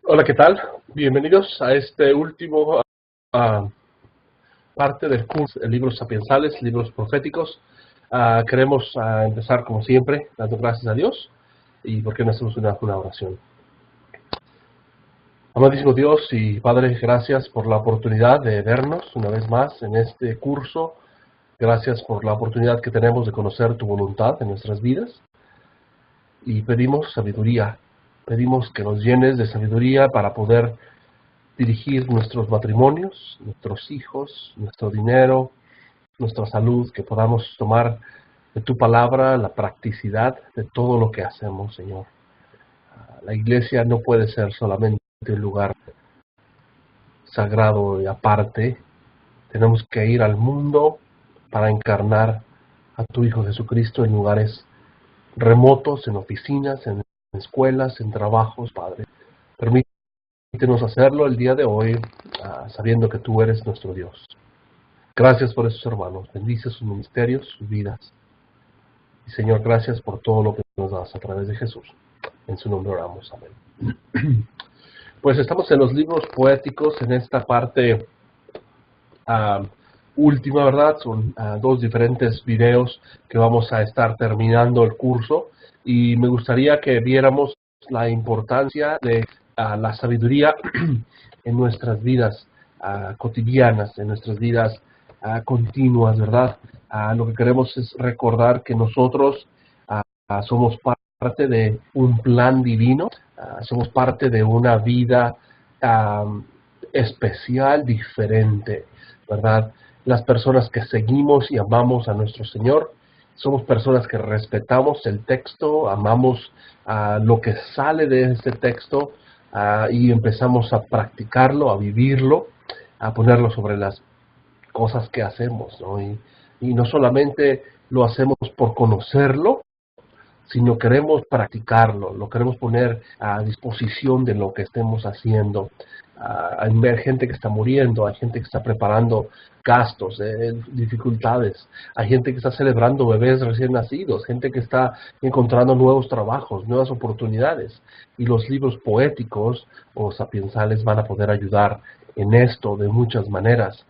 Hola, ¿qué tal? Bienvenidos a este último ah, parte del curso de libros sapiensales, libros proféticos. Queremos empezar como siempre dando gracias a Dios y por qué no hacemos una oración. Amadísimo Dios y Padre, gracias por la oportunidad de vernos una vez más en este curso. Gracias por la oportunidad que tenemos de conocer tu voluntad en nuestras vidas y pedimos sabiduría. Pedimos que nos llenes de sabiduría para poder dirigir nuestros matrimonios, nuestros hijos, nuestro dinero, nuestra salud, que podamos tomar de tu palabra la practicidad de todo lo que hacemos, Señor. La iglesia no puede ser solamente un lugar sagrado y aparte. Tenemos que ir al mundo para encarnar a tu Hijo Jesucristo en lugares remotos, en oficinas, en escuelas, en trabajos, Padre. Permítenos hacerlo el día de hoy, sabiendo que tú eres nuestro Dios. Gracias por esos hermanos. Bendice sus ministerios, sus vidas. Y Señor, gracias por todo lo que nos das a través de Jesús. En su nombre oramos. Amén. Pues estamos en los libros poéticos, en esta parte última, ¿verdad? Son dos diferentes videos que vamos a estar terminando el curso. Y me gustaría que viéramos la importancia de la sabiduría en nuestras vidas cotidianas, en nuestras vidas continuas, ¿verdad? Lo que queremos es recordar que nosotros somos parte de un plan divino, somos parte de una vida especial, diferente, ¿verdad? Las personas que seguimos y amamos a nuestro Señor, somos personas que respetamos el texto, amamos lo que sale de ese texto y empezamos a practicarlo, a vivirlo, a ponerlo sobre las cosas que hacemos, ¿no? Y no solamente lo hacemos por conocerlo, sino queremos practicarlo, lo queremos poner a disposición de lo que estemos haciendo. Hay gente que está muriendo, hay gente que está preparando gastos, dificultades, hay gente que está celebrando bebés recién nacidos, gente que está encontrando nuevos trabajos, nuevas oportunidades, y los libros poéticos o sapiensales van a poder ayudar en esto de muchas maneras.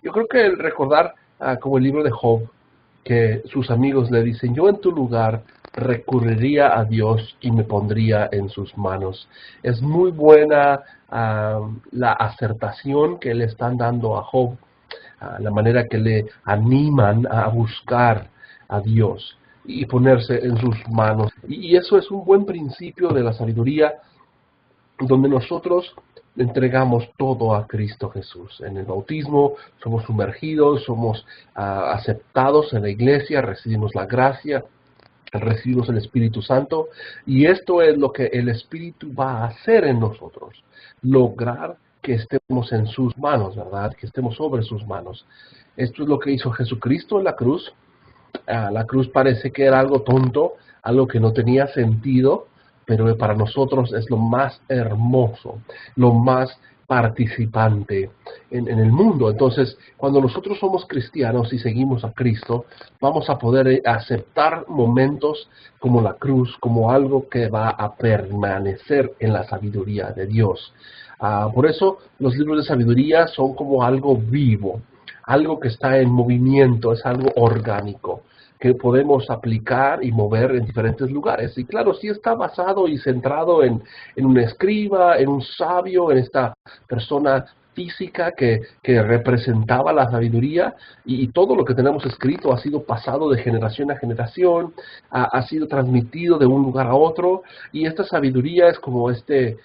Yo creo que el recordar, como el libro de Job, que sus amigos le dicen, yo en tu lugar recurriría a Dios y me pondría en sus manos. Es muy buena la acertación que le están dando a Job, la manera que le animan a buscar a Dios y ponerse en sus manos. Y eso es un buen principio de la sabiduría, donde nosotros entregamos todo a Cristo Jesús. En el bautismo somos sumergidos, somos aceptados en la iglesia, recibimos la gracia, recibimos el Espíritu Santo, y esto es lo que el Espíritu va a hacer en nosotros, lograr que estemos en sus manos, ¿verdad? Que estemos sobre sus manos. Esto es lo que hizo Jesucristo en la cruz. La cruz parece que era algo tonto, algo que no tenía sentido, pero para nosotros es lo más hermoso, lo más participante en el mundo. Entonces, cuando nosotros somos cristianos y seguimos a Cristo, vamos a poder aceptar momentos como la cruz, como algo que va a permanecer en la sabiduría de Dios. Por eso los libros de sabiduría son como algo vivo, algo que está en movimiento, es algo orgánico que podemos aplicar y mover en diferentes lugares. Y claro, sí está basado y centrado en un escriba, en un sabio, en esta persona física que representaba la sabiduría, y todo lo que tenemos escrito ha sido pasado de generación a generación, ha sido transmitido de un lugar a otro, y esta sabiduría es como este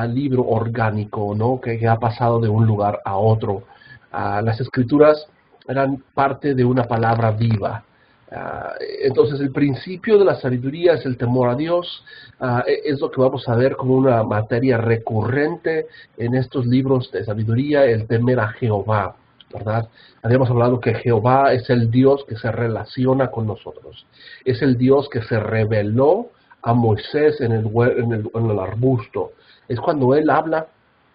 libro orgánico, ¿no? Que ha pasado de un lugar a otro. Las escrituras eran parte de una palabra viva. Entonces el principio de la sabiduría es el temor a Dios. Es lo que vamos a ver como una materia recurrente en estos libros de sabiduría, el temer a Jehová, ¿verdad? Habíamos hablado que Jehová es el Dios que se relaciona con nosotros. Es el Dios que se reveló a Moisés en el arbusto. Es cuando él habla: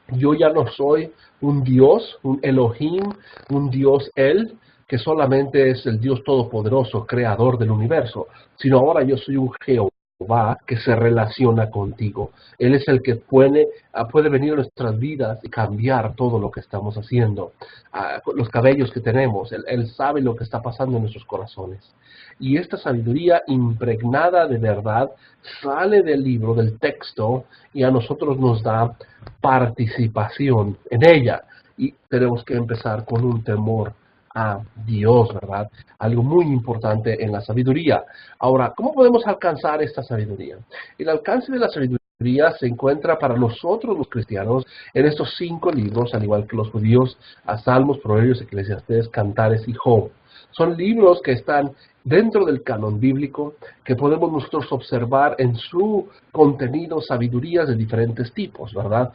yo ya no soy un Dios, un Elohim, un Dios él, que solamente es el Dios todopoderoso, creador del universo, sino ahora yo soy un Jehová. Jehová que se relaciona contigo. Él es el que puede venir a nuestras vidas y cambiar todo lo que estamos haciendo. Los cabellos que tenemos, él sabe lo que está pasando en nuestros corazones. Y esta sabiduría impregnada de verdad sale del libro, del texto, y a nosotros nos da participación en ella. Y tenemos que empezar con un temor a Dios, ¿verdad? Algo muy importante en la sabiduría. Ahora, ¿cómo podemos alcanzar esta sabiduría? El alcance de la sabiduría se encuentra para nosotros los cristianos en estos 5 libros, al igual que los judíos, a Salmos, Proverbios, Eclesiastés, Cantares y Job. Son libros que están dentro del canon bíblico, que podemos nosotros observar en su contenido sabidurías de diferentes tipos, ¿verdad?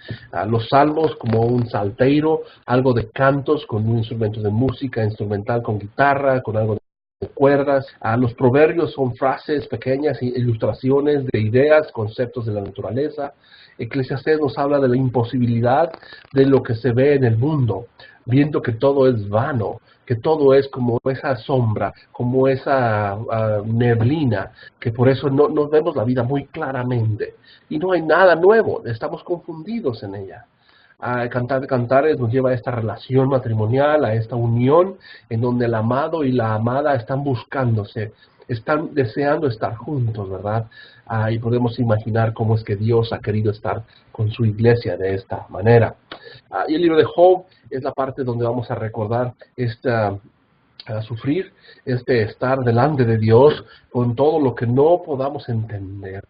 Los salmos como un salterio, algo de cantos con un instrumento de música instrumental, con guitarra, con algo de cuerdas. Los proverbios son frases pequeñas, ilustraciones de ideas, conceptos de la naturaleza. Eclesiastés nos habla de la imposibilidad de lo que se ve en el mundo, viendo que todo es vano, que todo es como esa sombra, como esa neblina, que por eso no vemos la vida muy claramente. Y no hay nada nuevo, estamos confundidos en ella. Cantar de Cantares nos lleva a esta relación matrimonial, a esta unión en donde el amado y la amada están buscándose, están deseando estar juntos, ¿verdad? Y podemos imaginar cómo es que Dios ha querido estar con su iglesia de esta manera. Y el libro de Job es la parte donde vamos a recordar a sufrir, estar delante de Dios con todo lo que no podamos entender,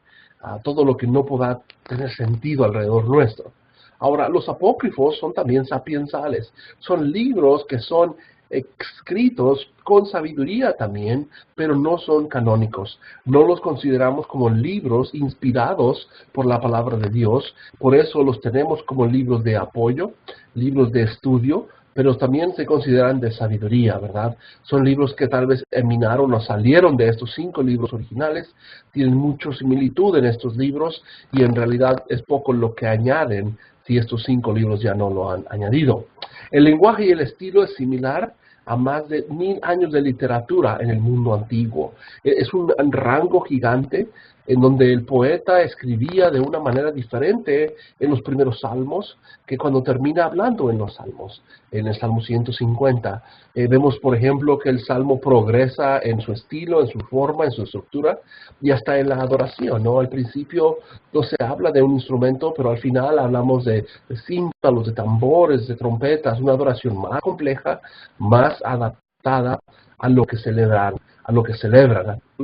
todo lo que no pueda tener sentido alrededor nuestro. Ahora, los apócrifos son también sapiensales, son libros que son escritos con sabiduría también, pero no son canónicos. No los consideramos como libros inspirados por la palabra de Dios, por eso los tenemos como libros de apoyo, libros de estudio, pero también se consideran de sabiduría, ¿verdad? Son libros que tal vez eminaron o salieron de estos 5 libros originales, tienen mucha similitud en estos libros y en realidad es poco lo que añaden si estos 5 libros ya no lo han añadido. El lenguaje y el estilo es similar a más de 1000 años de literatura en el mundo antiguo. Es un rango gigante en donde el poeta escribía de una manera diferente en los primeros salmos que cuando termina hablando en los salmos. En el Salmo 150 vemos, por ejemplo, que el salmo progresa en su estilo, en su forma, en su estructura y hasta en la adoración, ¿no? Al principio no se habla de un instrumento, pero al final hablamos de címbalos, de tambores, de trompetas, una adoración más compleja, más adaptada a lo que celebran, a lo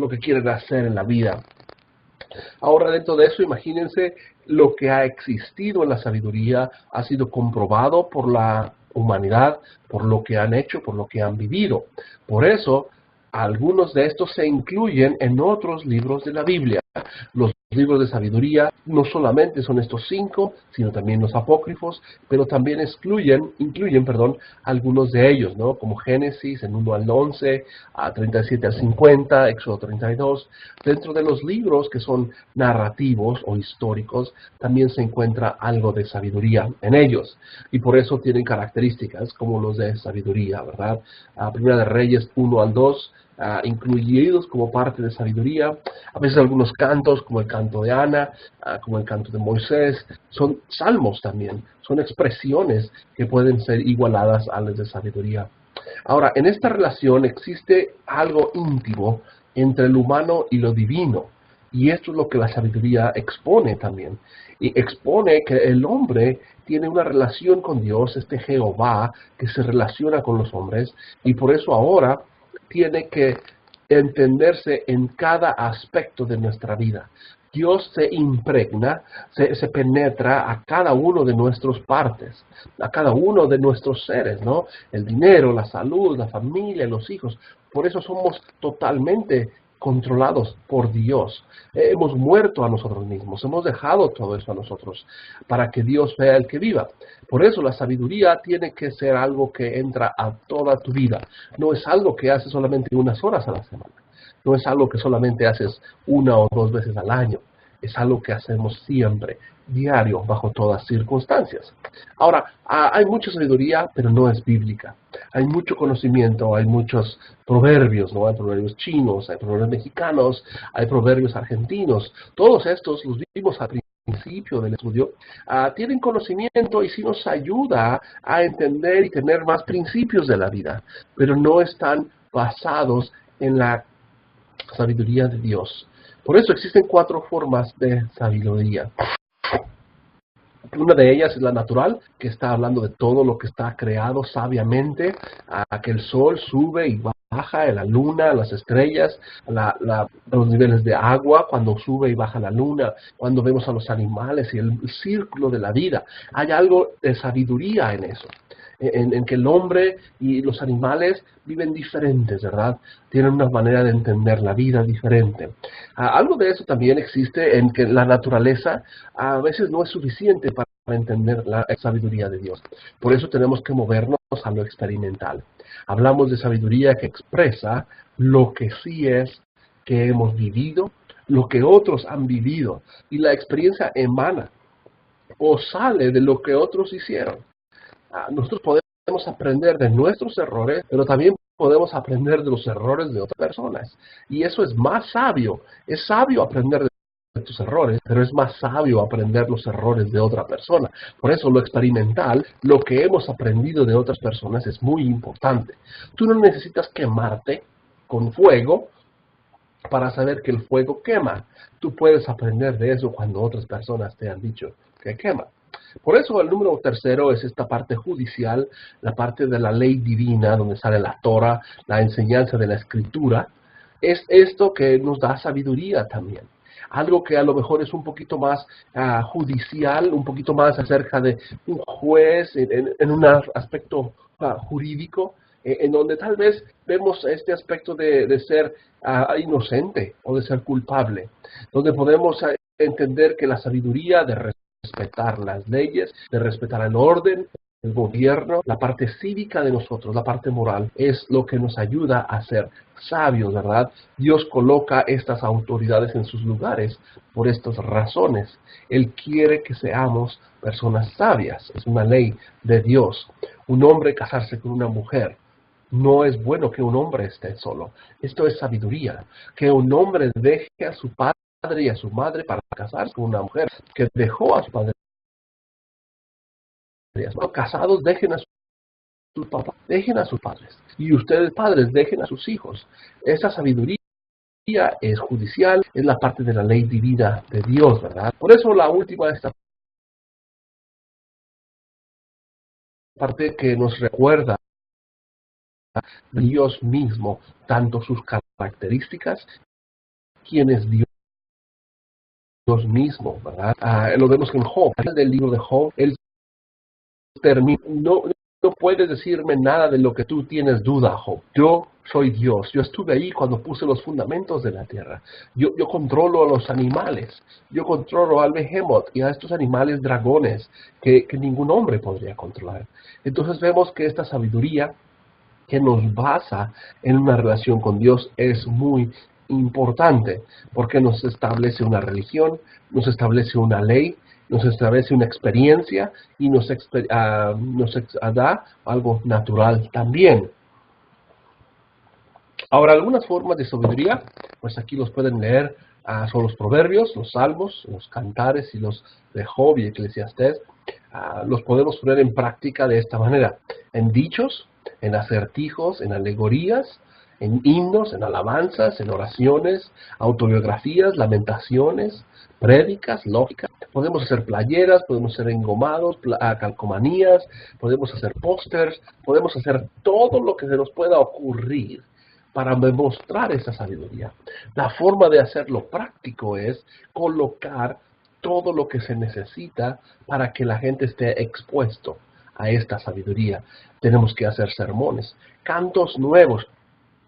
que quieren hacer en la vida. Ahora, dentro de eso, imagínense lo que ha existido en la sabiduría, ha sido comprobado por la humanidad, por lo que han hecho, por lo que han vivido. Por eso, algunos de estos se incluyen en otros libros de la Biblia. Los libros de sabiduría no solamente son estos 5, sino también los apócrifos, pero también incluyen algunos de ellos, ¿no? Como Génesis, en 1 al 11, a 37 al 50, Éxodo 32. Dentro de los libros que son narrativos o históricos, también se encuentra algo de sabiduría en ellos. Y por eso tienen características como los de sabiduría, ¿verdad? Primera de Reyes 1 al 2, incluidos como parte de sabiduría. A veces algunos cantos, como el canto de Ana, como el canto de Moisés, son salmos también, son expresiones que pueden ser igualadas a las de sabiduría. Ahora, en esta relación existe algo íntimo entre el humano y lo divino, y esto es lo que la sabiduría expone también. Y expone que el hombre tiene una relación con Dios, Jehová, que se relaciona con los hombres, y por eso ahora tiene que entenderse en cada aspecto de nuestra vida. Dios se impregna, se penetra a cada uno de nuestras partes, a cada uno de nuestros seres, ¿no? El dinero, la salud, la familia, los hijos. Por eso somos totalmente controlados por Dios. Hemos muerto a nosotros mismos, hemos dejado todo eso a nosotros para que Dios sea el que viva. Por eso la sabiduría tiene que ser algo que entra a toda tu vida. No es algo que haces solamente unas horas a la semana. No es algo que solamente haces 1 o 2 veces al año. es algo que hacemos siempre, diario, bajo todas circunstancias. Ahora, hay mucha sabiduría, pero no es bíblica. Hay mucho conocimiento, hay muchos proverbios, ¿no? Hay proverbios chinos, hay proverbios mexicanos, hay proverbios argentinos. Todos estos los vimos al principio del estudio, tienen conocimiento y sí nos ayuda a entender y tener más principios de la vida, pero no están basados en la sabiduría de Dios. Por eso existen 4 formas de sabiduría. Una de ellas es la natural, que está hablando de todo lo que está creado sabiamente, que el sol sube y baja, la luna, las estrellas, los niveles de agua, cuando sube y baja la luna, cuando vemos a los animales y el círculo de la vida. Hay algo de sabiduría en eso. En que el hombre y los animales viven diferentes, ¿verdad? Tienen una manera de entender la vida diferente. Algo de eso también existe en que la naturaleza a veces no es suficiente para entender la sabiduría de Dios. Por eso tenemos que movernos a lo experimental. Hablamos de sabiduría que expresa lo que sí es que hemos vivido, lo que otros han vivido, y la experiencia emana o sale de lo que otros hicieron. Nosotros podemos aprender de nuestros errores, pero también podemos aprender de los errores de otras personas. Y eso es más sabio. Es sabio aprender de tus errores, pero es más sabio aprender los errores de otra persona. Por eso lo experimental, lo que hemos aprendido de otras personas es muy importante. Tú no necesitas quemarte con fuego para saber que el fuego quema. Tú puedes aprender de eso cuando otras personas te han dicho que quema. Por eso el número 3 es esta parte judicial, la parte de la ley divina, donde sale la Torah, la enseñanza de la Escritura. Es esto que nos da sabiduría también. Algo que a lo mejor es un poquito más judicial, un poquito más acerca de un juez en un aspecto jurídico, en donde tal vez vemos este aspecto de ser inocente o de ser culpable, donde podemos entender que la sabiduría de respetar las leyes, de respetar el orden, el gobierno, la parte cívica de nosotros, la parte moral, es lo que nos ayuda a ser sabios, ¿verdad? Dios coloca estas autoridades en sus lugares por estas razones. Él quiere que seamos personas sabias, es una ley de Dios. Un hombre casarse con una mujer, no es bueno que un hombre esté solo. Esto es sabiduría. Que un hombre deje a su padre y a su madre para casarse con una mujer que dejó a su padre. Los casados dejen a sus papás, dejen a sus padres. Y ustedes padres dejen a sus hijos. Esa sabiduría es judicial, es la parte de la ley divina de Dios, ¿verdad? Por eso la última de esta parte que nos recuerda Dios mismo, tanto sus características, quién es Dios mismo, ¿verdad? Lo vemos en Job, en el libro de Job, él termina, no puedes decirme nada de lo que tú tienes duda, Job. Yo soy Dios, yo estuve ahí cuando puse los fundamentos de la tierra. Yo controlo a los animales, yo controlo al behemoth y a estos animales dragones que ningún hombre podría controlar. Entonces vemos que esta sabiduría que nos basa en una relación con Dios es muy importante, porque nos establece una religión, nos establece una ley, nos establece una experiencia y nos da algo natural también. Ahora, algunas formas de sabiduría, pues aquí los pueden leer, son los proverbios, los salmos, los cantares y los de Job y Eclesiastés. Los podemos poner en práctica de esta manera: en dichos, en acertijos, en alegorías, en himnos, en alabanzas, en oraciones, autobiografías, lamentaciones, prédicas, lógica. Podemos hacer playeras, podemos hacer engomados, calcomanías, podemos hacer pósters, podemos hacer todo lo que se nos pueda ocurrir para demostrar esa sabiduría. La forma de hacerlo práctico es colocar todo lo que se necesita para que la gente esté expuesto a esta sabiduría. Tenemos que hacer sermones, cantos nuevos.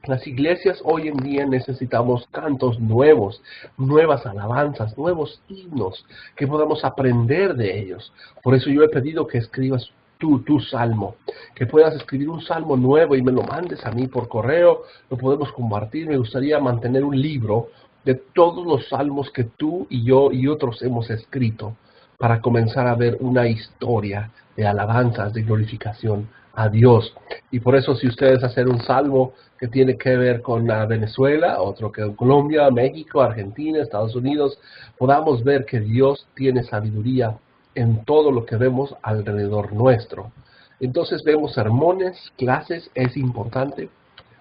Las iglesias hoy en día necesitamos cantos nuevos, nuevas alabanzas, nuevos himnos, que podamos aprender de ellos. Por eso yo he pedido que escribas tu salmo, que puedas escribir un salmo nuevo y me lo mandes a mí por correo, lo podemos compartir. Me gustaría mantener un libro de todos los salmos que tú y yo y otros hemos escrito para comenzar a ver una historia de alabanzas, de glorificación a Dios. Y por eso si ustedes hacen un salmo que tiene que ver con Venezuela, otro que con Colombia, México, Argentina, Estados Unidos, podamos ver que Dios tiene sabiduría en todo lo que vemos alrededor nuestro. Entonces vemos sermones, clases, es importante,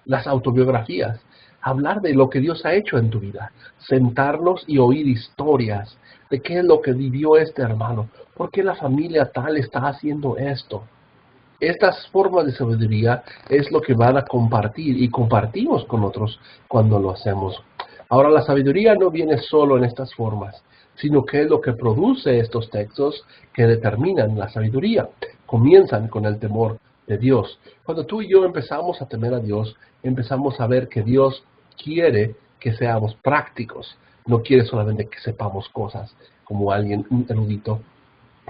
las autobiografías, hablar de lo que Dios ha hecho en tu vida, sentarnos y oír historias de qué es lo que vivió este hermano, por qué la familia tal está haciendo esto. Estas formas de sabiduría es lo que van a compartir y compartimos con otros cuando lo hacemos. Ahora, la sabiduría no viene solo en estas formas, sino que es lo que produce estos textos que determinan la sabiduría. Comienzan con el temor de Dios. Cuando tú y yo empezamos a temer a Dios, empezamos a ver que Dios quiere que seamos prácticos. No quiere solamente que sepamos cosas como alguien, un erudito,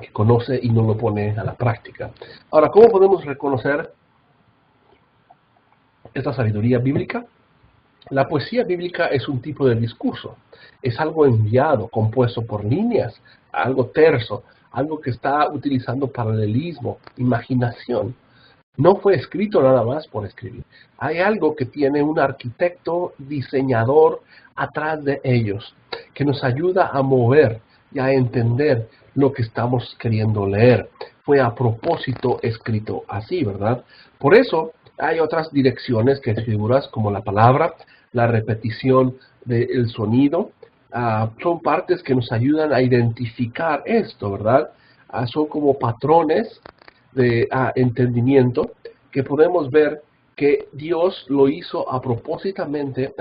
que conoce y no lo pone a la práctica. Ahora, ¿cómo podemos reconocer esta sabiduría bíblica? La poesía bíblica es un tipo de discurso. Es algo enviado, compuesto por líneas, algo terso, algo que está utilizando paralelismo, imaginación. No fue escrito nada más por escribir. Hay algo que tiene un arquitecto, diseñador atrás de ellos, que nos ayuda a mover y a entender lo que estamos queriendo leer. Fue a propósito escrito así, ¿verdad? Por eso hay otras direcciones que figuras como la palabra, la repetición del sonido, son partes que nos ayudan a identificar esto, ¿verdad? Son como patrones de entendimiento que podemos ver que Dios lo hizo a propósitamente,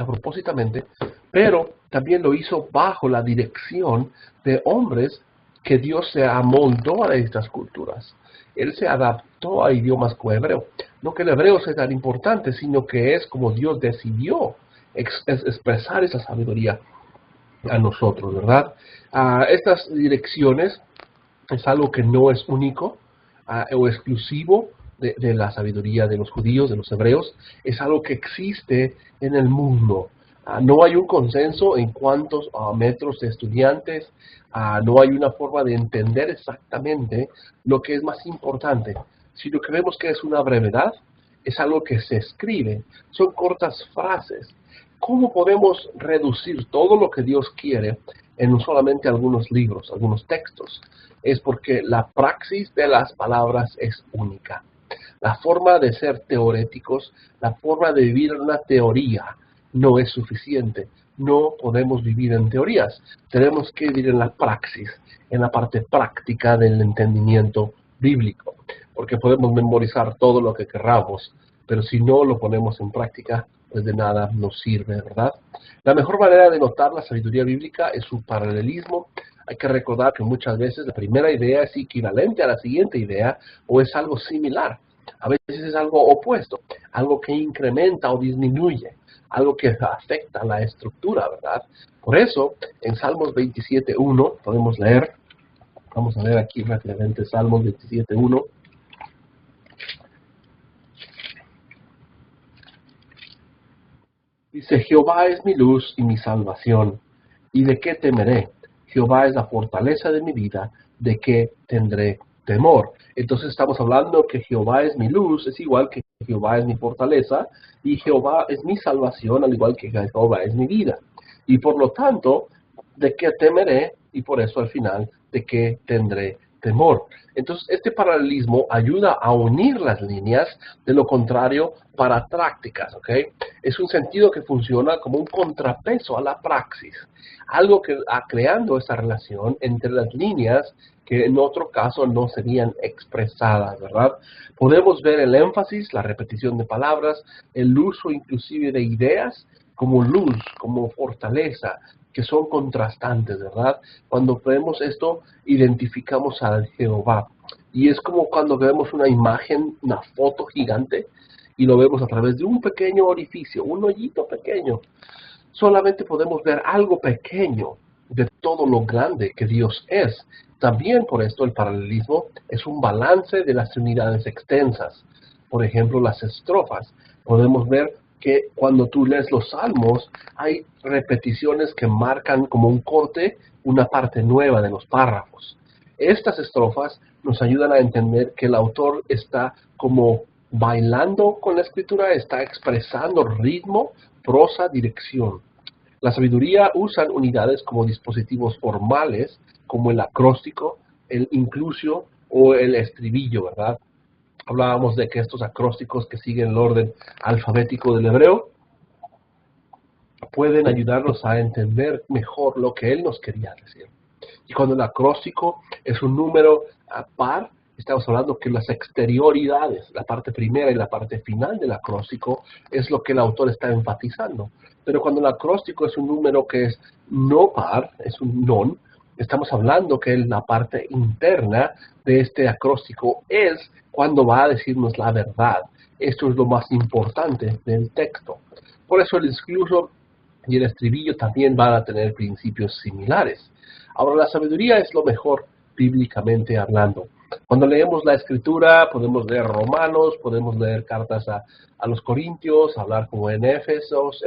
pero también lo hizo bajo la dirección de hombres que Dios se amoldó a estas culturas. Él se adaptó a idiomas como hebreo. No que el hebreo sea tan importante, sino que es como Dios decidió expresar esa sabiduría a nosotros, ¿verdad? Estas direcciones es algo que no es único o exclusivo de la sabiduría de los judíos, de los hebreos, es algo que existe en el mundo. No hay un consenso en cuántos metros de estudiantes, no hay una forma de entender exactamente lo que es más importante, sino que vemos que es una brevedad, es algo que se escribe, son cortas frases. ¿Cómo podemos reducir todo lo que Dios quiere en solamente algunos libros, algunos textos? Es porque la praxis de las palabras es única. La forma de ser teoréticos, la forma de vivir una teoría no es suficiente. No podemos vivir en teorías. Tenemos que vivir en la praxis, en la parte práctica del entendimiento bíblico. Porque podemos memorizar todo lo que querramos, pero si no lo ponemos en práctica, pues de nada nos sirve, ¿verdad? La mejor manera de notar la sabiduría bíblica es su paralelismo. Hay que recordar que muchas veces la primera idea es equivalente a la siguiente idea o es algo similar. A veces es algo opuesto, algo que incrementa o disminuye, algo que afecta la estructura, ¿verdad? Por eso, en Salmos 27.1 podemos leer, vamos a leer aquí rápidamente Salmos 27.1. Dice, Jehová es mi luz y mi salvación, ¿y de qué temeré? Jehová es la fortaleza de mi vida, ¿de qué tendré temor? Entonces estamos hablando que Jehová es mi luz, es igual que Jehová es mi fortaleza, y Jehová es mi salvación, al igual que Jehová es mi vida. Y por lo tanto, ¿de qué temeré? Y por eso al final, ¿de qué tendré temor? Entonces, este paralelismo ayuda a unir las líneas, de lo contrario, para prácticas, ¿ok? Es un sentido que funciona como un contrapeso a la praxis, algo que creando esta relación entre las líneas que en otro caso no serían expresadas, ¿verdad? Podemos ver el énfasis, la repetición de palabras, el uso inclusive de ideas como luz, como fortaleza, que son contrastantes, ¿verdad? Cuando vemos esto, identificamos al Jehová. Y es como cuando vemos una imagen, una foto gigante, y lo vemos a través de un pequeño orificio, un hoyito pequeño. Solamente podemos ver algo pequeño de todo lo grande que Dios es. También por esto el paralelismo es un balance de las unidades extensas. Por ejemplo, las estrofas. Podemos ver que cuando tú lees los salmos, hay repeticiones que marcan como un corte, una parte nueva de los párrafos. Estas estrofas nos ayudan a entender que el autor está como bailando con la escritura, está expresando ritmo, prosa, dirección. La sabiduría usan unidades como dispositivos formales, como el acróstico, el inclusio o el estribillo, ¿verdad? Hablábamos de que estos acrósticos que siguen el orden alfabético del hebreo pueden ayudarnos a entender mejor lo que él nos quería decir. Y cuando el acróstico es un número par, estamos hablando que las exterioridades, la parte primera y la parte final del acróstico, es lo que el autor está enfatizando. Pero cuando el acróstico es un número que es no par, es un non, estamos hablando que la parte interna de este acróstico es cuando va a decirnos la verdad. Esto es lo más importante del texto. Por eso el incluso y el estribillo también van a tener principios similares. Ahora, la sabiduría es lo mejor bíblicamente hablando. Cuando leemos la escritura, podemos leer Romanos, podemos leer cartas a los Corintios, hablar como en Efesios,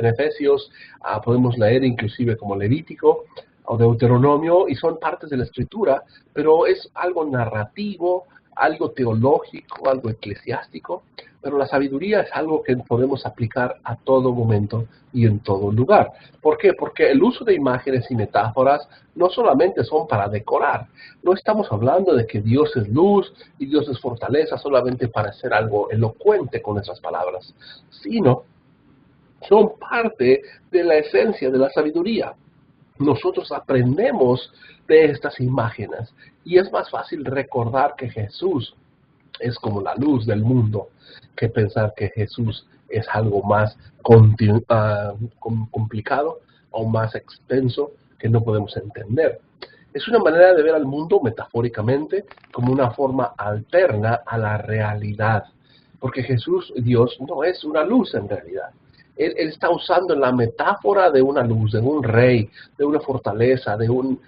podemos leer inclusive como Levítico o Deuteronomio, y son partes de la escritura, pero es algo narrativo, algo teológico, algo eclesiástico, pero la sabiduría es algo que podemos aplicar a todo momento y en todo lugar. ¿Por qué? Porque el uso de imágenes y metáforas no solamente son para decorar. No estamos hablando de que Dios es luz y Dios es fortaleza solamente para hacer algo elocuente con esas palabras, sino son parte de la esencia de la sabiduría. Nosotros aprendemos de estas imágenes y es más fácil recordar que Jesús es como la luz del mundo que pensar que Jesús es algo más complicado o más extenso que no podemos entender. Es una manera de ver al mundo metafóricamente como una forma alterna a la realidad, porque Jesús, Dios, no es una luz en realidad. Él está usando la metáfora de una luz, de un rey, de una fortaleza, de una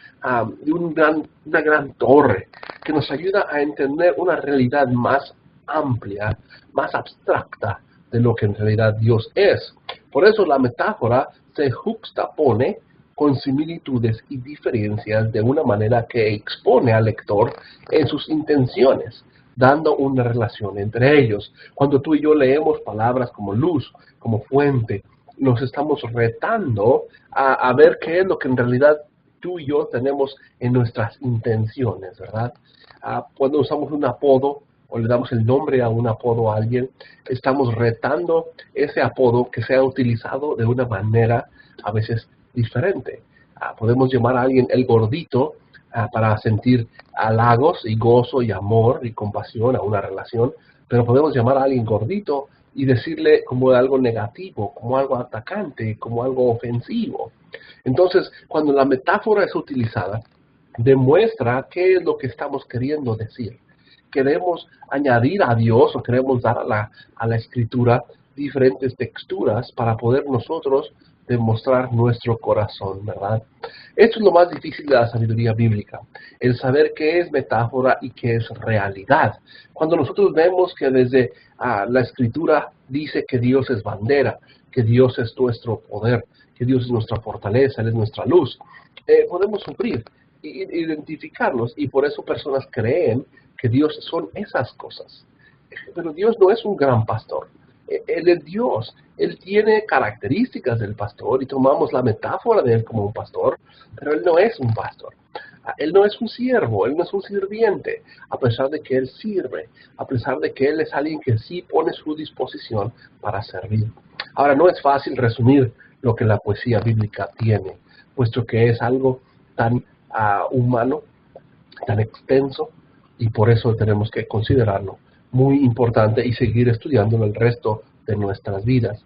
gran torre, que nos ayuda a entender una realidad más amplia, más abstracta de lo que en realidad Dios es. Por eso la metáfora se juxtapone con similitudes y diferencias de una manera que expone al lector en sus intenciones, dando una relación entre ellos. Cuando tú y yo leemos palabras como luz, como fuente, nos estamos retando a ver qué es lo que en realidad tú y yo tenemos en nuestras intenciones, ¿verdad? Cuando usamos un apodo o le damos el nombre a un apodo a alguien, estamos retando ese apodo que sea utilizado de una manera a veces diferente. Podemos llamar a alguien el gordito para sentir halagos y gozo y amor y compasión a una relación, pero podemos llamar a alguien gordito y decirle como algo negativo, como algo atacante, como algo ofensivo. Entonces, cuando la metáfora es utilizada, demuestra qué es lo que estamos queriendo decir. Queremos añadir a Dios o queremos dar a la escritura diferentes texturas para poder nosotros demostrar nuestro corazón, ¿verdad? Esto es lo más difícil de la sabiduría bíblica, el saber qué es metáfora y qué es realidad. Cuando nosotros vemos que desde la escritura dice que Dios es bandera, que Dios es nuestro poder, que Dios es nuestra fortaleza, Él es nuestra luz, podemos sufrir, identificarlos, y por eso personas creen que Dios son esas cosas. Pero Dios no es un gran pastor. Él es Dios. Él tiene características del pastor y tomamos la metáfora de Él como un pastor, pero Él no es un pastor. Él no es un siervo, Él no es un sirviente, a pesar de que Él sirve, a pesar de que Él es alguien que sí pone su disposición para servir. Ahora, no es fácil resumir lo que la poesía bíblica tiene, puesto que es algo tan humano, tan extenso, y por eso tenemos que considerarlo muy importante y seguir estudiándolo el resto de nuestras vidas.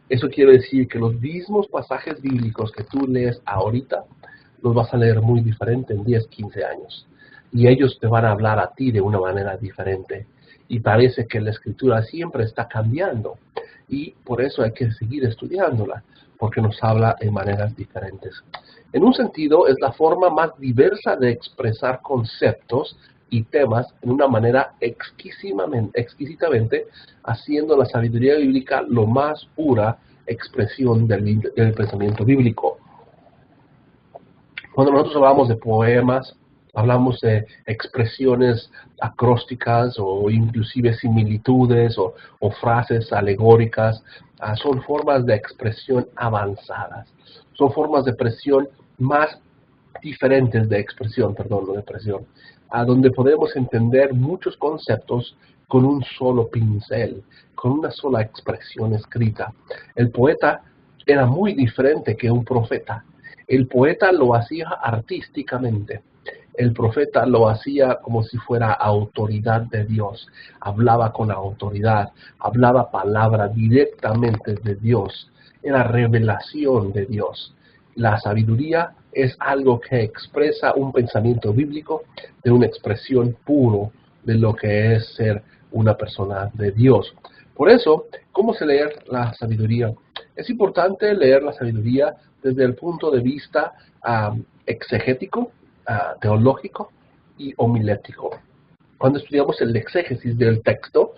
Eso quiere decir que los mismos pasajes bíblicos que tú lees ahorita, los vas a leer muy diferente en 10, 15 años. Y ellos te van a hablar a ti de una manera diferente. Y parece que la escritura siempre está cambiando. Y por eso hay que seguir estudiándola, porque nos habla en maneras diferentes. En un sentido, es la forma más diversa de expresar conceptos y temas en una manera exquisitamente, haciendo la sabiduría bíblica lo más pura expresión del pensamiento bíblico. Cuando nosotros hablamos de poemas, hablamos de expresiones acrósticas o inclusive similitudes o frases alegóricas, son formas de expresión avanzadas. Son formas de expresión más diferentes de expresión, perdón, no de expresión, a donde podemos entender muchos conceptos con un solo pincel, con una sola expresión escrita. El poeta era muy diferente que un profeta. El poeta lo hacía artísticamente. El profeta lo hacía como si fuera autoridad de Dios. Hablaba con autoridad, hablaba palabra directamente de Dios. Era revelación de Dios. La sabiduría es algo que expresa un pensamiento bíblico de una expresión puro de lo que es ser una persona de Dios. Por eso, ¿cómo se lee la sabiduría? Es importante leer la sabiduría desde el punto de vista exegético, teológico y homilético. Cuando estudiamos el exégesis del texto,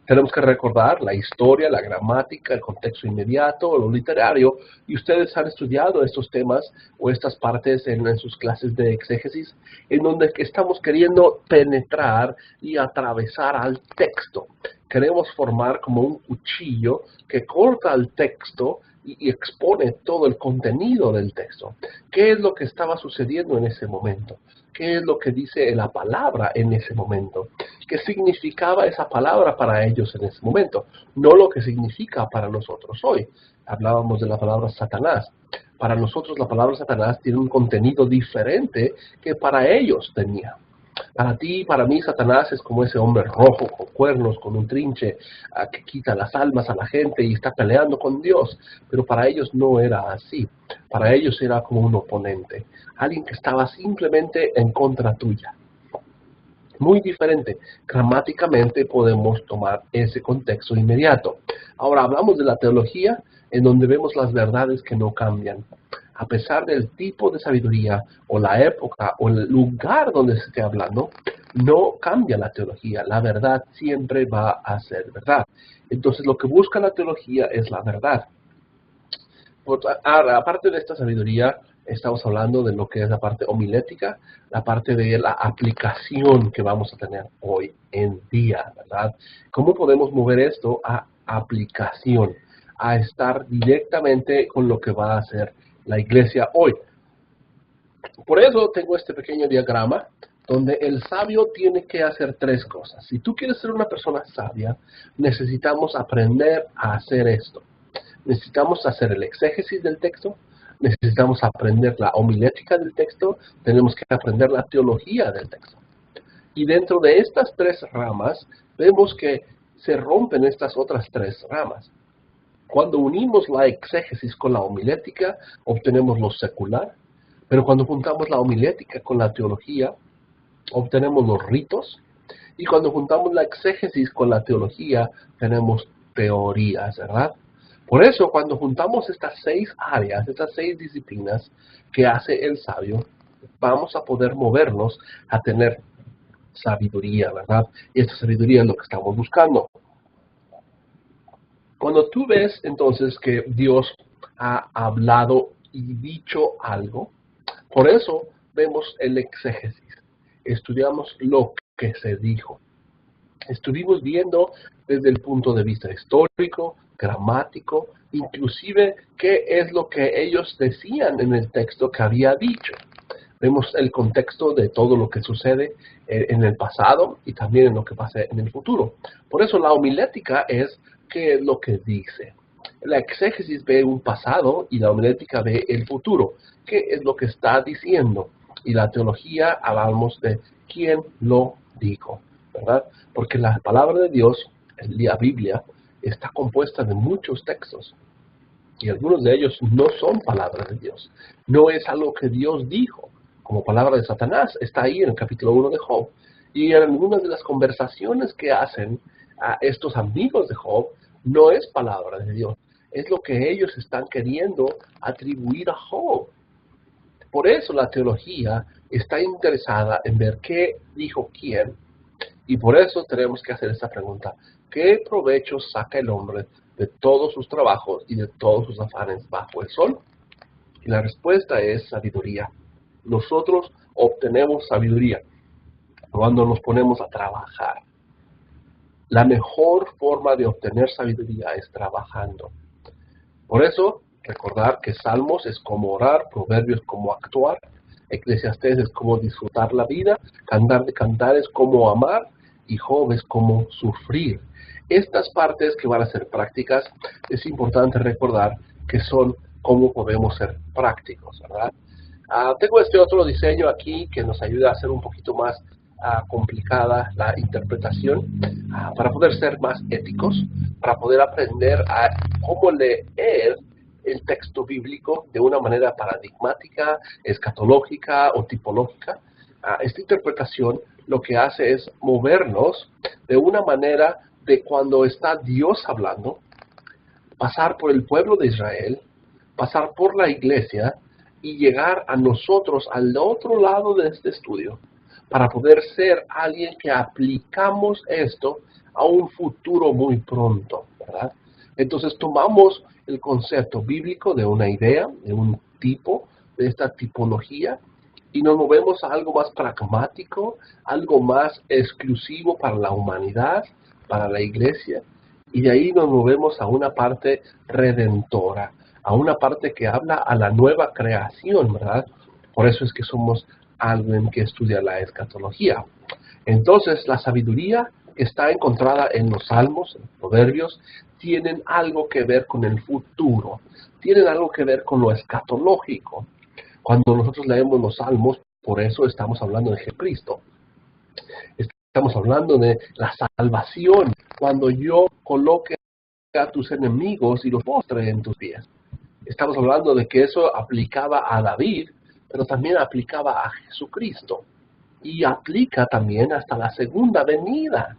tenemos que recordar la historia, la gramática, el contexto inmediato, lo literario, y ustedes han estudiado estos temas o estas partes en sus clases de exégesis, en donde estamos queriendo penetrar y atravesar al texto. Queremos formar como un cuchillo que corta el texto y expone todo el contenido del texto. ¿Qué es lo que estaba sucediendo en ese momento? ¿Qué es lo que dice la palabra en ese momento? ¿Qué significaba esa palabra para ellos en ese momento? No lo que significa para nosotros hoy. Hablábamos de la palabra Satanás. Para nosotros la palabra Satanás tiene un contenido diferente que para ellos tenía. Para ti y para mí, Satanás es como ese hombre rojo, con cuernos, con un trinche, que quita las almas a la gente y está peleando con Dios. Pero para ellos no era así. Para ellos era como un oponente. Alguien que estaba simplemente en contra tuya. Muy diferente. Gramáticamente podemos tomar ese contexto inmediato. Ahora hablamos de la teología, en donde vemos las verdades que no cambian. A pesar del tipo de sabiduría o la época o el lugar donde se esté hablando, no cambia la teología. La verdad siempre va a ser verdad. Entonces lo que busca la teología es la verdad. Aparte de esta sabiduría, estamos hablando de lo que es la parte homilética, la parte de la aplicación que vamos a tener hoy en día, ¿verdad? ¿Cómo podemos mover esto a aplicación? A estar directamente con lo que va a hacer la iglesia hoy. Por eso tengo este pequeño diagrama donde el sabio tiene que hacer tres cosas. Si tú quieres ser una persona sabia, necesitamos aprender a hacer esto. Necesitamos hacer el exégesis del texto, necesitamos aprender la homilética del texto, tenemos que aprender la teología del texto. Y dentro de estas tres ramas, vemos que se rompen estas otras tres ramas. Cuando unimos la exégesis con la homilética, obtenemos lo secular, pero cuando juntamos la homilética con la teología, obtenemos los ritos, y cuando juntamos la exégesis con la teología, tenemos teorías, ¿verdad? Por eso, cuando juntamos estas 6 áreas, estas 6 disciplinas que hace el sabio, vamos a poder movernos a tener sabiduría, ¿verdad? Y esta sabiduría es lo que estamos buscando. Cuando tú ves entonces que Dios ha hablado y dicho algo, por eso vemos el exégesis. Estudiamos lo que se dijo. Estuvimos viendo desde el punto de vista histórico, gramático, inclusive qué es lo que ellos decían en el texto que había dicho. Vemos el contexto de todo lo que sucede en el pasado y también en lo que pasa en el futuro. Por eso la homilética es qué es lo que dice. La exégesis ve un pasado y la homilética ve el futuro. ¿Qué es lo que está diciendo? Y la teología hablamos de quién lo dijo, ¿verdad? Porque la palabra de Dios, la Biblia, está compuesta de muchos textos. Y algunos de ellos no son palabras de Dios. No es algo que Dios dijo. Como palabra de Satanás, está ahí en el capítulo 1 de Job. Y en algunas de las conversaciones que hacen a estos amigos de Job, no es palabra de Dios. Es lo que ellos están queriendo atribuir a Job. por eso la teología está interesada en ver qué dijo quién. Y por eso tenemos que hacer esta pregunta. ¿Qué provecho saca el hombre de todos sus trabajos y de todos sus afanes bajo el sol? Y la respuesta es sabiduría. Nosotros obtenemos sabiduría cuando nos ponemos a trabajar. La mejor forma de obtener sabiduría es trabajando. Por eso, recordar que Salmos es como orar, Proverbios como actuar, Eclesiastés es como disfrutar la vida, Cantar de Cantares como amar y Job es como sufrir. Estas partes que van a ser prácticas, es importante recordar que son cómo podemos ser prácticos, ¿verdad? Tengo este otro diseño aquí que nos ayuda a hacer un poquito más complicada la interpretación, para poder ser más éticos, para poder aprender a cómo leer el texto bíblico de una manera paradigmática, escatológica o tipológica. Esta interpretación lo que hace es movernos de una manera de cuando está Dios hablando, pasar por el pueblo de Israel, pasar por la iglesia y llegar a nosotros al otro lado de este estudio para poder ser alguien que aplicamos esto a un futuro muy pronto, ¿verdad? Entonces tomamos el concepto bíblico de una idea, de un tipo, de esta tipología, y nos movemos a algo más pragmático, algo más exclusivo para la humanidad, para la iglesia, y de ahí nos movemos a una parte redentora, a una parte que habla a la nueva creación, ¿verdad? Por eso es que somos alguien que estudia la escatología. Entonces, la sabiduría que está encontrada en los Salmos, en los Proverbios, tienen algo que ver con el futuro, tienen algo que ver con lo escatológico. Cuando nosotros leemos los Salmos, por eso estamos hablando de Jesucristo. Estamos hablando de la salvación, cuando yo coloque a tus enemigos y los postre en tus pies. Estamos hablando de que eso aplicaba a David, pero también aplicaba a Jesucristo. Y aplica también hasta la segunda venida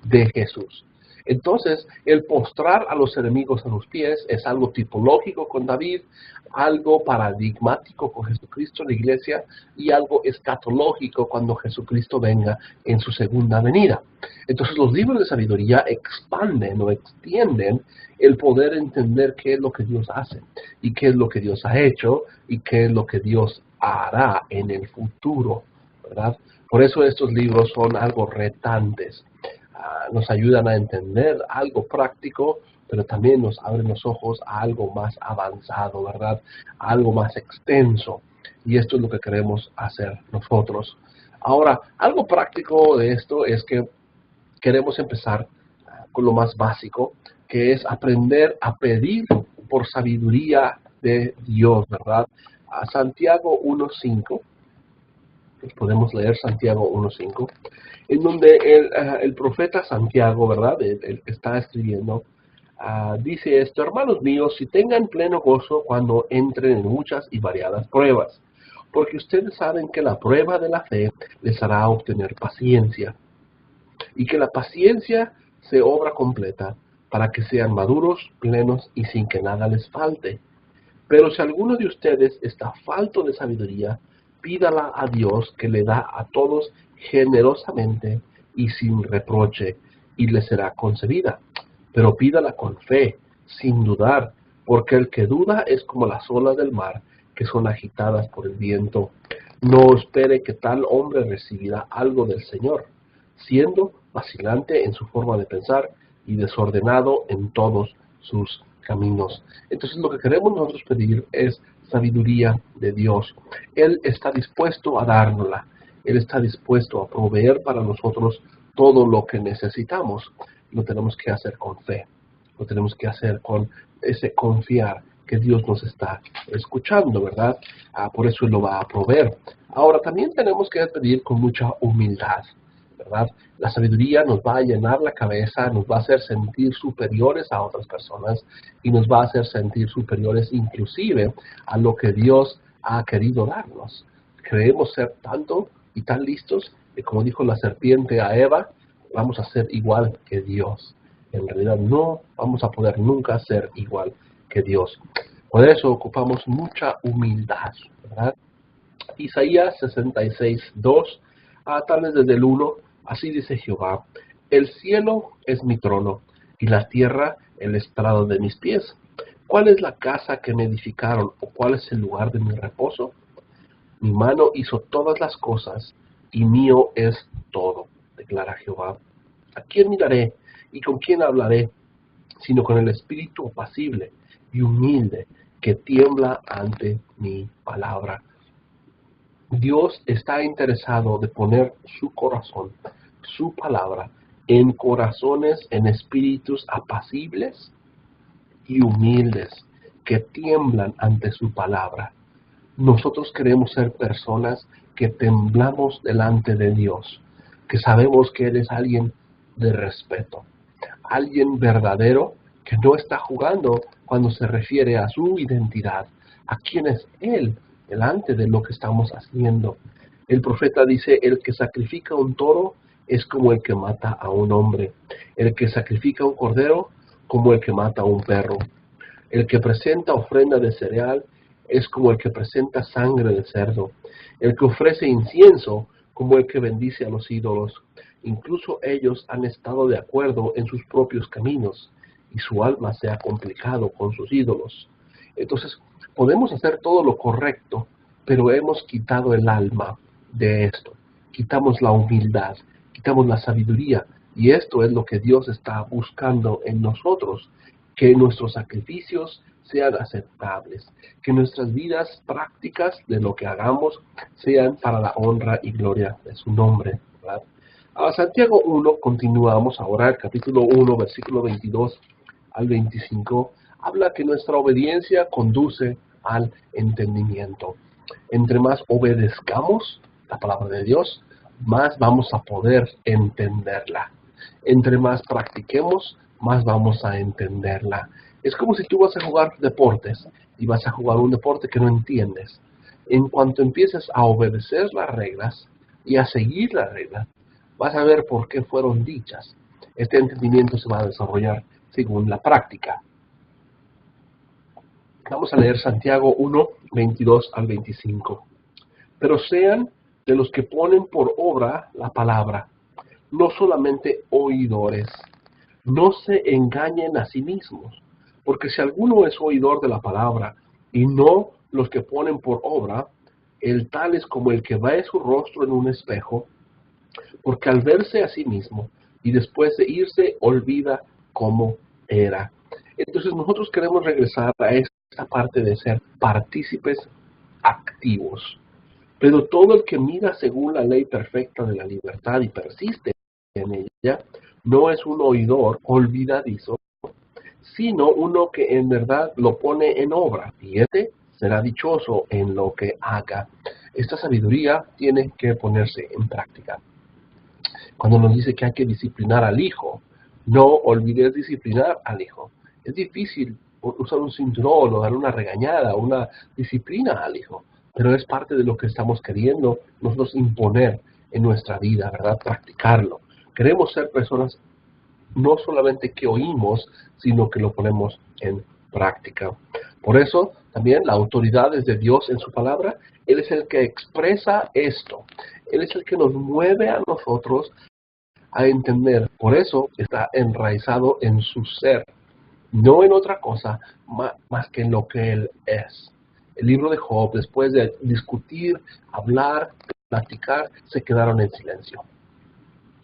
de Jesús. Entonces, el postrar a los enemigos a los pies es algo tipológico con David, algo paradigmático con Jesucristo en la iglesia y algo escatológico cuando Jesucristo venga en su segunda venida. Entonces, los libros de sabiduría expanden o extienden el poder entender qué es lo que Dios hace y qué es lo que Dios ha hecho y qué es lo que Dios hará en el futuro, ¿verdad? Por eso estos libros son algo retantes. Nos ayudan a entender algo práctico, pero también nos abren los ojos a algo más avanzado, ¿verdad? A algo más extenso. Y esto es lo que queremos hacer nosotros. Ahora, algo práctico de esto es que queremos empezar con lo más básico, que es aprender a pedir por sabiduría de Dios, ¿verdad? A Santiago 1:5. Podemos leer Santiago 1:5, en donde el profeta Santiago, ¿verdad? El que está escribiendo, dice esto: hermanos míos, si tengan pleno gozo cuando entren en muchas y variadas pruebas, porque ustedes saben que la prueba de la fe les hará obtener paciencia, y que la paciencia se obra completa, para que sean maduros, plenos y sin que nada les falte. Pero si alguno de ustedes está falto de sabiduría, pídala a Dios, que le da a todos generosamente y sin reproche, y le será concedida. Pero pídala con fe, sin dudar, porque el que duda es como las olas del mar, que son agitadas por el viento. No espere que tal hombre recibirá algo del Señor, siendo vacilante en su forma de pensar y desordenado en todos sus caminos. Entonces lo que queremos nosotros pedir es sabiduría de Dios. Él está dispuesto a dárnosla. Él está dispuesto a proveer para nosotros todo lo que necesitamos. Lo tenemos que hacer con fe. Lo tenemos que hacer con ese confiar que Dios nos está escuchando, ¿verdad? Por eso Él lo va a proveer. Ahora, también tenemos que pedir con mucha humildad, ¿verdad? La sabiduría nos va a llenar la cabeza, nos va a hacer sentir superiores a otras personas y nos va a hacer sentir superiores inclusive a lo que Dios ha querido darnos. Creemos ser tanto y tan listos que, como dijo la serpiente a Eva, vamos a ser igual que Dios. En realidad no vamos a poder nunca ser igual que Dios. Por eso ocupamos mucha humildad, ¿verdad? Isaías 66:2, tal vez desde el 1, así dice Jehová: el cielo es mi trono, y la tierra el estrado de mis pies. ¿Cuál es la casa que me edificaron, o cuál es el lugar de mi reposo? Mi mano hizo todas las cosas, y mío es todo, declara Jehová. ¿A quién miraré y con quién hablaré, sino con el espíritu apacible y humilde que tiembla ante mi palabra? Dios está interesado de poner su corazón, su palabra, en corazones, en espíritus apacibles y humildes que tiemblan ante su palabra. Nosotros queremos ser personas que temblamos delante de Dios, que sabemos que Él es alguien de respeto, alguien verdadero que no está jugando cuando se refiere a su identidad, a quién es Él delante de lo que estamos haciendo. El profeta dice: el que sacrifica un toro es como el que mata a un hombre, el que sacrifica un cordero como el que mata a un perro. El que presenta ofrenda de cereal es como el que presenta sangre de cerdo. El que ofrece incienso como el que bendice a los ídolos. Incluso ellos han estado de acuerdo en sus propios caminos, y su alma se ha complicado con sus ídolos. Entonces, podemos hacer todo lo correcto, pero hemos quitado el alma de esto. Quitamos la humildad, quitamos la sabiduría, y esto es lo que Dios está buscando en nosotros: que nuestros sacrificios sean aceptables, que nuestras vidas prácticas de lo que hagamos sean para la honra y gloria de su nombre, ¿verdad? A Santiago 1, continuamos ahora, el capítulo 1, versículo 22 al 25, habla que nuestra obediencia conduce al entendimiento. Entre más obedezcamos la palabra de Dios, más vamos a poder entenderla. Entre más practiquemos, más vamos a entenderla. Es como si tú vas a jugar deportes y vas a jugar un deporte que no entiendes. En cuanto empieces a obedecer las reglas y a seguir las reglas, vas a ver por qué fueron dichas. Este entendimiento se va a desarrollar según la práctica. Vamos a leer Santiago 1, 22 al 25. Pero sean de los que ponen por obra la palabra, no solamente oidores. No se engañen a sí mismos, porque si alguno es oidor de la palabra y no los que ponen por obra, el tal es como el que ve su rostro en un espejo, porque al verse a sí mismo y después de irse olvida cómo era. Entonces nosotros queremos regresar a esta parte de ser partícipes activos. Pero todo el que mira según la ley perfecta de la libertad y persiste en ella, no es un oidor olvidadizo, sino uno que en verdad lo pone en obra, y este será dichoso en lo que haga. Esta sabiduría tiene que ponerse en práctica. Cuando nos dice que hay que disciplinar al hijo, no olvides disciplinar al hijo. Es difícil usar un cinturón o dar una regañada, una disciplina al hijo, pero es parte de lo que estamos queriendo nosotros imponer en nuestra vida, ¿verdad? Practicarlo. Queremos ser personas no solamente que oímos, sino que lo ponemos en práctica. Por eso, también la autoridad es de Dios en su palabra. Él es el que expresa esto. Él es el que nos mueve a nosotros a entender. Por eso está enraizado en su ser, no en otra cosa más que en lo que Él es. El libro de Job, después de discutir, hablar, platicar, se quedaron en silencio.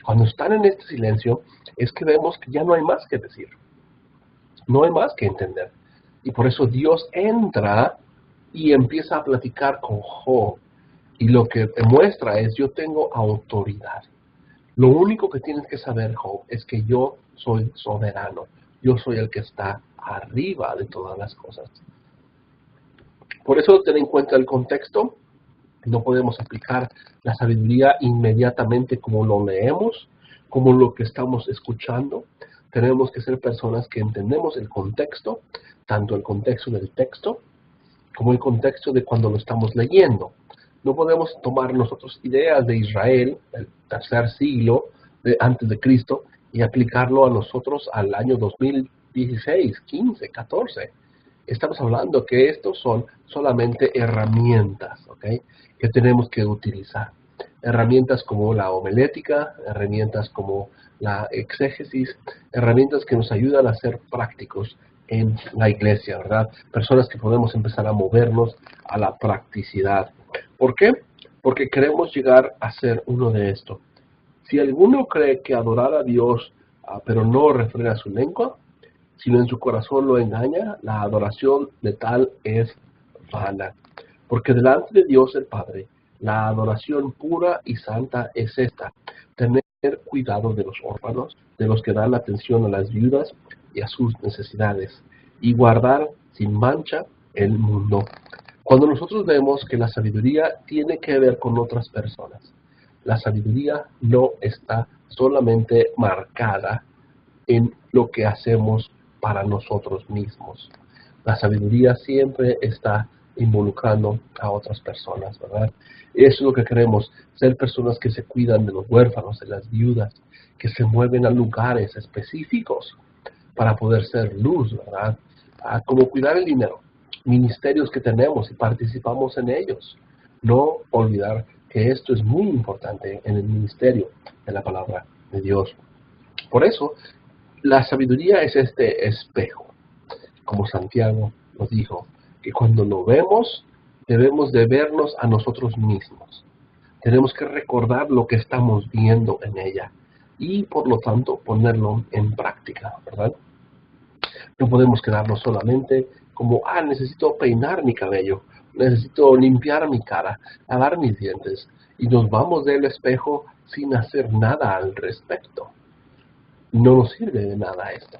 Cuando están en este silencio, es que vemos que ya no hay más que decir, no hay más que entender. Y por eso Dios entra y empieza a platicar con Job. Y lo que demuestra es: yo tengo autoridad. Lo único que tienes que saber, Job, es que yo soy soberano. Yo soy el que está arriba de todas las cosas. Por eso, ten en cuenta el contexto. No podemos aplicar la sabiduría inmediatamente como lo leemos, como lo que estamos escuchando. Tenemos que ser personas que entendemos el contexto, tanto el contexto del texto como el contexto de cuando lo estamos leyendo. No podemos tomar nosotros ideas de Israel, del tercer siglo antes de Cristo, y aplicarlo a nosotros al año 2016, 15, 14. Estamos hablando que estos son solamente herramientas, ¿ok? que tenemos que utilizar. Herramientas como la homilética, herramientas como la exégesis, herramientas que nos ayudan a ser prácticos en la iglesia, ¿verdad? Personas que podemos empezar a movernos a la practicidad. ¿Por qué? Porque queremos llegar a ser uno de estos. Si alguno cree que adorar a Dios, pero no refrena su lengua, sino en su corazón lo engaña, la adoración de tal es vana. Porque delante de Dios el Padre, la adoración pura y santa es esta: tener cuidado de los órfanos, de los que dan atención a las viudas y a sus necesidades, y guardar sin mancha el mundo. Cuando nosotros vemos que la sabiduría tiene que ver con otras personas, la sabiduría no está solamente marcada en lo que hacemos para nosotros mismos. La sabiduría siempre está involucrando a otras personas, ¿verdad? Eso es lo que queremos, ser personas que se cuidan de los huérfanos, de las viudas, que se mueven a lugares específicos para poder ser luz, ¿verdad? Como cuidar el dinero, ministerios que tenemos y participamos en ellos. No olvidar que esto es muy importante en el ministerio de la palabra de Dios. Por eso, la sabiduría es este espejo, como Santiago nos dijo, que cuando lo vemos, debemos de vernos a nosotros mismos. Tenemos que recordar lo que estamos viendo en ella y, por lo tanto, ponerlo en práctica, ¿verdad? No podemos quedarnos solamente como, necesito peinar mi cabello, necesito limpiar mi cara, lavar mis dientes, y nos vamos del espejo sin hacer nada al respecto. No nos sirve de nada esto.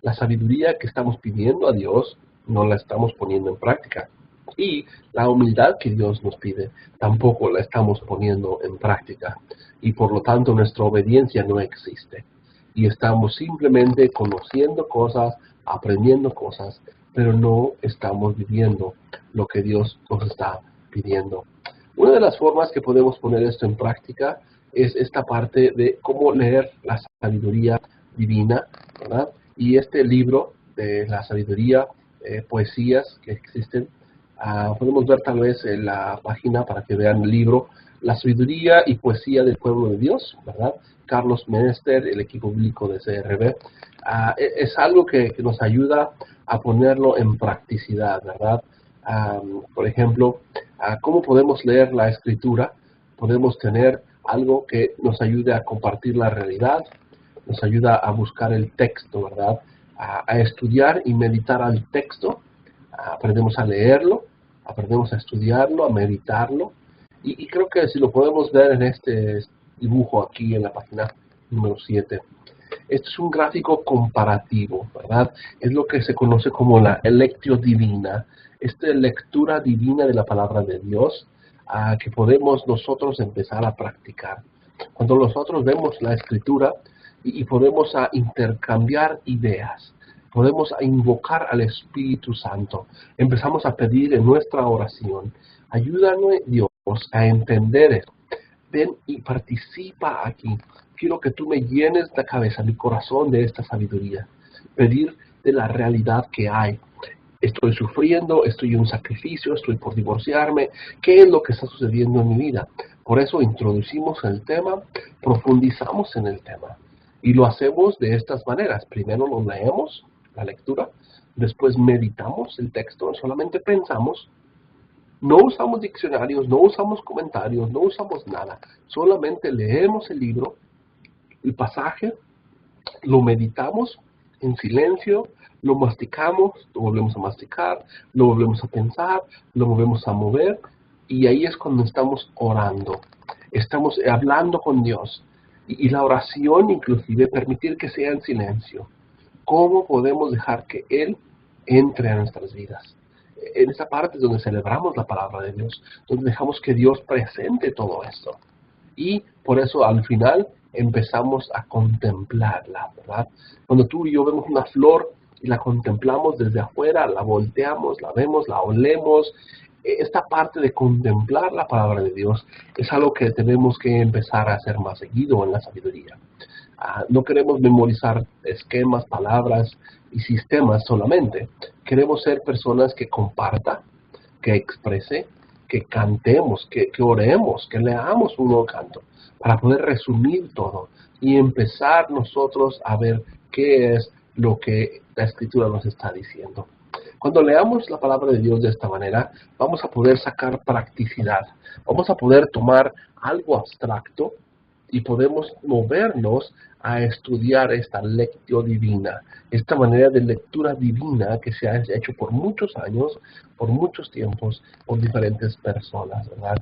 La sabiduría que estamos pidiendo a Dios no la estamos poniendo en práctica. Y la humildad que Dios nos pide tampoco la estamos poniendo en práctica. Y por lo tanto nuestra obediencia no existe. Y estamos simplemente conociendo cosas, aprendiendo cosas, pero no estamos viviendo lo que Dios nos está pidiendo. Una de las formas que podemos poner esto en práctica es esta parte de cómo leer la sabiduría divina, ¿verdad? Y este libro de la sabiduría, poesías que existen, podemos ver tal vez en la página para que vean el libro, La sabiduría y poesía del pueblo de Dios, ¿verdad? Carlos Menester, el equipo bíblico de CRB. Es algo que nos ayuda a ponerlo en practicidad, ¿verdad? Por ejemplo, ¿cómo podemos leer la escritura? Podemos tener algo que nos ayude a compartir la realidad, nos ayuda a buscar el texto, ¿verdad? A estudiar y meditar al texto. Aprendemos a leerlo, aprendemos a estudiarlo, a meditarlo. Y creo que si lo podemos ver en este dibujo aquí en la página número 7. Esto es un gráfico comparativo, ¿verdad? Es lo que se conoce como la electio divina. Esta lectura divina de la palabra de Dios que podemos nosotros empezar a practicar. Cuando nosotros vemos la escritura y podemos intercambiar ideas, podemos invocar al Espíritu Santo, empezamos a pedir en nuestra oración, ayúdanos Dios a entender esto. Ven y participa aquí. Quiero que tú me llenes la cabeza, mi corazón de esta sabiduría. Pedir de la realidad que hay. Estoy sufriendo, estoy en un sacrificio, estoy por divorciarme. ¿Qué es lo que está sucediendo en mi vida? Por eso introducimos el tema, profundizamos en el tema. Y lo hacemos de estas maneras. Primero lo leemos, la lectura. Después meditamos el texto, solamente pensamos. No usamos diccionarios, no usamos comentarios, no usamos nada. Solamente leemos el libro, el pasaje, lo meditamos en silencio, lo masticamos, lo volvemos a masticar, lo volvemos a pensar, lo volvemos a mover. Y ahí es cuando estamos orando. Estamos hablando con Dios. Y la oración inclusive permitir que sea en silencio. ¿Cómo podemos dejar que Él entre a nuestras vidas? En esa parte es donde celebramos la palabra de Dios, donde dejamos que Dios presente todo esto. Y por eso al final empezamos a contemplarla, ¿verdad? Cuando tú y yo vemos una flor y la contemplamos desde afuera, la volteamos, la vemos, la olemos. Esta parte de contemplar la palabra de Dios es algo que tenemos que empezar a hacer más seguido en la sabiduría. No queremos memorizar esquemas, palabras y sistemas solamente. Queremos ser personas que comparta, que exprese, que cantemos, que oremos, que leamos un nuevo canto, para poder resumir todo y empezar nosotros a ver qué es lo que la Escritura nos está diciendo. Cuando leamos la palabra de Dios de esta manera, vamos a poder sacar practicidad. Vamos a poder tomar algo abstracto y podemos movernos a estudiar esta lectio divina, esta manera de lectura divina que se ha hecho por muchos años, por muchos tiempos, por diferentes personas, ¿verdad?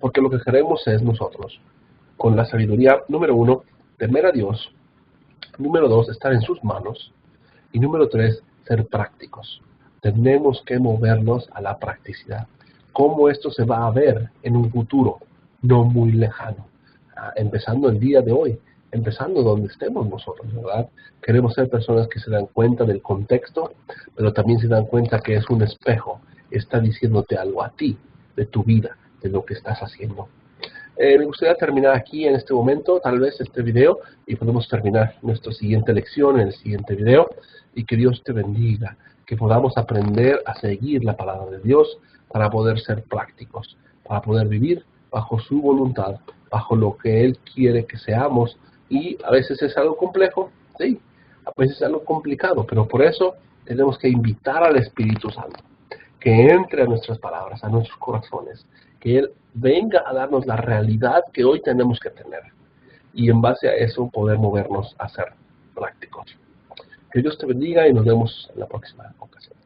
Porque lo que queremos es nosotros, con la sabiduría, número 1, temer a Dios, número 2, estar en sus manos, y número 3, ser prácticos. Tenemos que movernos a la practicidad. ¿Cómo esto se va a ver en un futuro no muy lejano? Empezando el día de hoy, empezando donde estemos nosotros, ¿verdad? Queremos ser personas que se dan cuenta del contexto, pero también se dan cuenta que es un espejo. Está diciéndote algo a ti, de tu vida, de lo que estás haciendo. Me gustaría terminar aquí en este momento, tal vez este video, y podemos terminar nuestra siguiente lección en el siguiente video. Y que Dios te bendiga, que podamos aprender a seguir la palabra de Dios para poder ser prácticos, para poder vivir bajo su voluntad, bajo lo que Él quiere que seamos. Y a veces es algo complejo, sí, a veces es algo complicado, pero por eso tenemos que invitar al Espíritu Santo, que entre a nuestras palabras, a nuestros corazones, que Él venga a darnos la realidad que hoy tenemos que tener. Y en base a eso poder movernos a ser prácticos. Que Dios te bendiga y nos vemos en la próxima ocasión.